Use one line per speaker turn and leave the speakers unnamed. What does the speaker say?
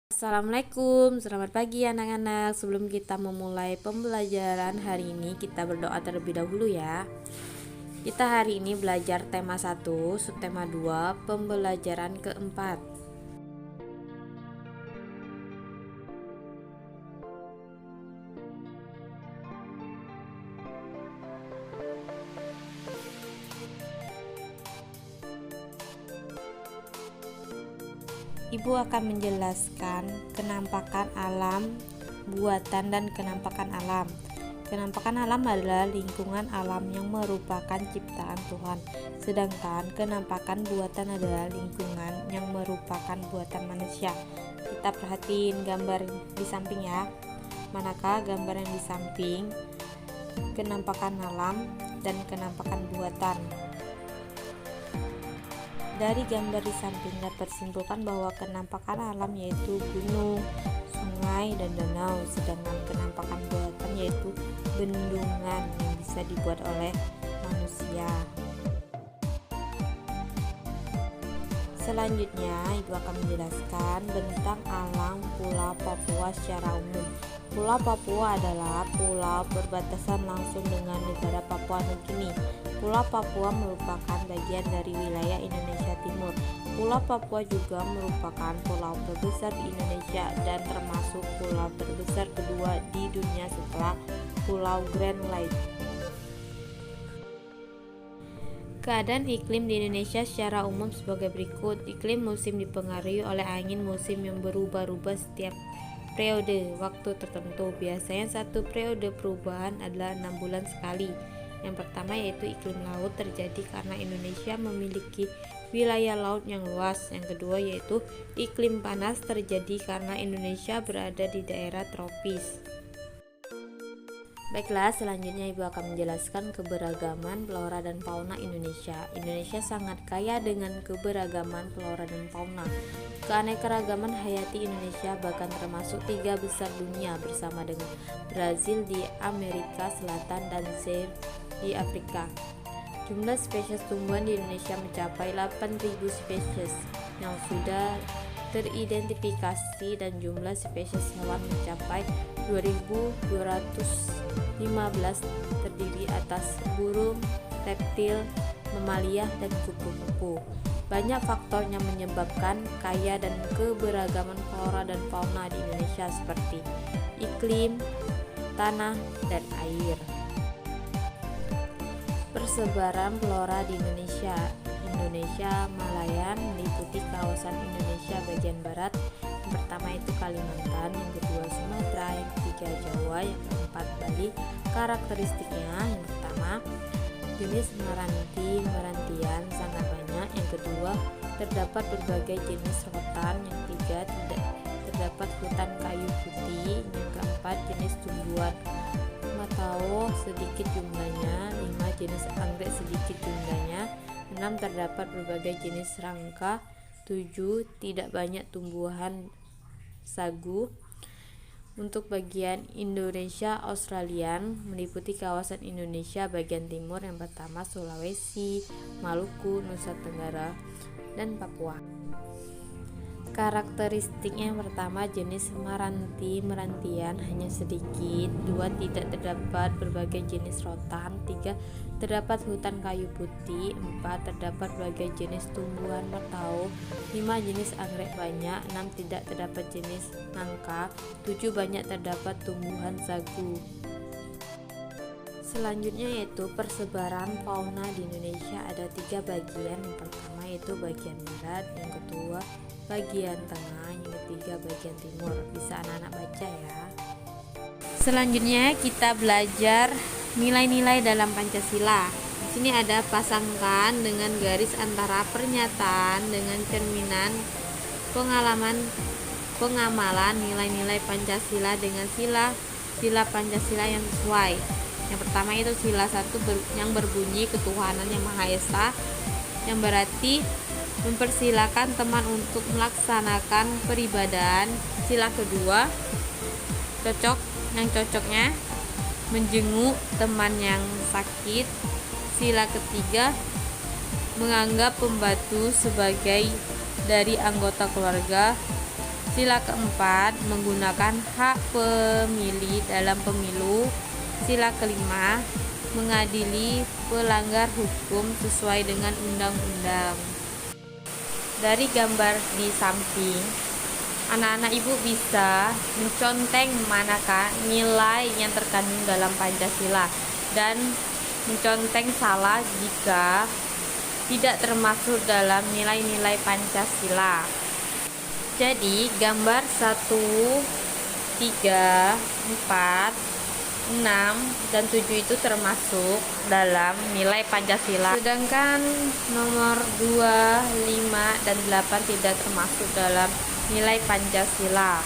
Assalamualaikum, selamat pagi anak-anak. Sebelum kita memulai pembelajaran hari ini, kita berdoa terlebih dahulu ya. Kita hari ini belajar tema 1, subtema 2, pembelajaran keempat. Ibu akan menjelaskan kenampakan alam, buatan, dan kenampakan alam. Kenampakan alam adalah lingkungan alam yang merupakan ciptaan Tuhan, sedangkan kenampakan buatan adalah lingkungan yang merupakan buatan manusia. Kita perhatiin gambar di samping ya. Manakah gambar yang di samping? Kenampakan alam dan kenampakan buatan. Dari gambar di samping dapat disimpulkan bahwa kenampakan alam yaitu gunung, sungai, dan danau, sedangkan kenampakan buatan yaitu bendungan yang bisa dibuat oleh manusia. Selanjutnya, Ibu akan menjelaskan tentang alam Pulau Papua secara umum. Pulau Papua adalah pulau berbatasan langsung dengan negara Papua Nugini. Pulau Papua merupakan bagian dari wilayah Indonesia Timur. Pulau Papua juga merupakan pulau terbesar di Indonesia dan termasuk pulau terbesar kedua di dunia setelah Pulau Grand Lake. Keadaan iklim di Indonesia secara umum sebagai berikut. Iklim musim dipengaruhi oleh angin musim yang berubah-ubah setiap periode waktu tertentu. Biasanya satu periode perubahan adalah 6 bulan sekali. Yang pertama yaitu iklim laut terjadi karena Indonesia memiliki wilayah laut yang luas. Yang kedua yaitu iklim panas terjadi karena Indonesia berada di daerah tropis. Baiklah, selanjutnya Ibu akan menjelaskan keberagaman flora dan fauna Indonesia. Indonesia sangat kaya dengan keberagaman flora dan fauna. Keanekaragaman hayati Indonesia bahkan termasuk 3 besar dunia bersama dengan Brazil di Amerika Selatan dan Zaire di Afrika. Jumlah spesies tumbuhan di Indonesia mencapai 8.000 spesies yang sudah teridentifikasi dan jumlah spesies hewan mencapai 2.215 terdiri atas burung, reptil, mamalia, dan kupu-kupu. Banyak faktor yang menyebabkan kaya dan keberagaman flora dan fauna di Indonesia seperti iklim, tanah, dan air. Persebaran flora di Indonesia. Indonesia Malayan meliputi kawasan Indonesia bagian barat. Yang pertama itu Kalimantan, yang kedua Sumatera, yang ketiga Jawa, yang keempat Bali. Karakteristiknya yang pertama jenis merantian sangat banyak. Yang kedua terdapat berbagai jenis rotan. Yang ketiga tidak terdapat hutan kayu putih. Yang keempat jenis tumbuhan matao sedikit jumlahnya. 5 jenis anggrek sedikit jumlahnya. 6 terdapat berbagai jenis rangka. 7 tidak banyak tumbuhan sagu. Untuk bagian Indonesia Australian meliputi kawasan Indonesia bagian timur. Yang pertama Sulawesi, Maluku, Nusa Tenggara, dan Papua. Karakteristiknya yang pertama jenis merantian hanya sedikit. 2 tidak terdapat berbagai jenis rotan. 3 terdapat hutan kayu putih. 4 terdapat berbagai jenis tumbuhan matao. 5 jenis anggrek banyak. 6 tidak terdapat jenis nangka. 7 banyak terdapat tumbuhan sagu. Selanjutnya yaitu persebaran fauna di Indonesia ada 3 bagian. Yang pertama yaitu bagian barat, yang kedua bagian tengah, yang ketiga bagian timur. Bisa anak-anak baca ya. Selanjutnya kita belajar nilai-nilai dalam Pancasila. Di sini ada pasangkan dengan garis antara pernyataan dengan cerminan pengamalan nilai-nilai Pancasila dengan sila Pancasila yang sesuai. Yang pertama itu sila 1 yang berbunyi ketuhanan yang Maha Esa, yang berarti mempersilakan teman untuk melaksanakan peribadahan. Sila kedua cocoknya menjenguk teman yang sakit. Sila ketiga menganggap pembantu sebagai dari anggota keluarga. Sila keempat, menggunakan hak pemilih dalam pemilu. Sila kelima, mengadili pelanggar hukum sesuai dengan undang-undang. Dari gambar di samping, anak-anak ibu bisa menconteng manakah nilai yang terkandung dalam Pancasila dan menconteng salah jika tidak termasuk dalam nilai-nilai Pancasila. Jadi gambar 1, 3, 4, 6, dan 7 itu termasuk dalam nilai Pancasila. Sedangkan nomor 2, 5, dan 8 tidak termasuk dalam nilai Pancasila.